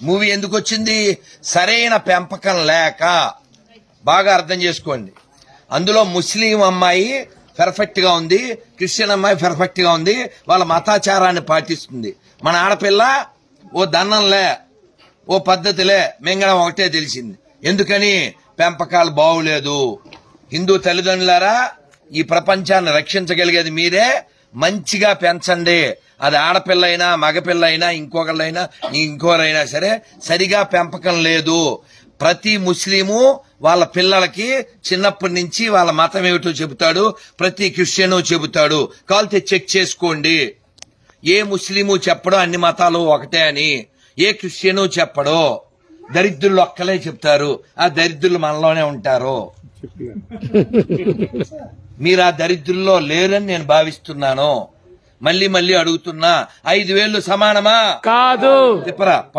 Movie ఎందుకు వచ్చింది? సరైన పెంపకం లేక. బాగా అర్థం చేసుకోండి. అందులో ముస్లిం అమ్మాయి పర్ఫెక్ట్ గా ఉంది, క్రిస్టియన్ అమ్మాయి పర్ఫెక్ట్ గా ఉంది, వాళ్ళ మతాచారాన్ని పాటిస్తుంది. మన ఆడపిల్ల ఓ దన్నంలే, ఓ పద్ధతిలే, మింగడం ఒకటే తెలిసింది. ఎందుకని? పెంపకాలు బాగులేదు. హిందూ తల్లిదండ్రులారా, ఈ ప్రపంచాన్ని రక్షించగలిగేది మీరే. మంచిగా పెంచండి. అది ఆడపిల్ల అయినా మగపిల్ల అయినా ఇంకొకళ్ళైనా ఇంకోరైనా సరే, సరిగా పెంపకం లేదు. ప్రతి ముస్లిము వాళ్ళ పిల్లలకి చిన్నప్పటి నుంచి వాళ్ళ మతం ఏమిటో చెబుతాడు, ప్రతి క్రిస్టియను చెబుతాడు. కాల్తే చెక్ చేసుకోండి. ఏ ముస్లిము చెప్పడో అన్ని మతాలు ఒకటే అని, ఏ క్రిస్టియను చెప్పడో. దరిద్రులు ఒక్కలే చెప్తారు, ఆ దరిద్రులు మనలోనే ఉంటారు. మీరు ఆ దరిద్రుల్లో లేరని నేను భావిస్తున్నాను. మళ్ళీ అడుగుతున్నా, 5,000 సమానమా? కాదు. చెప్పరా.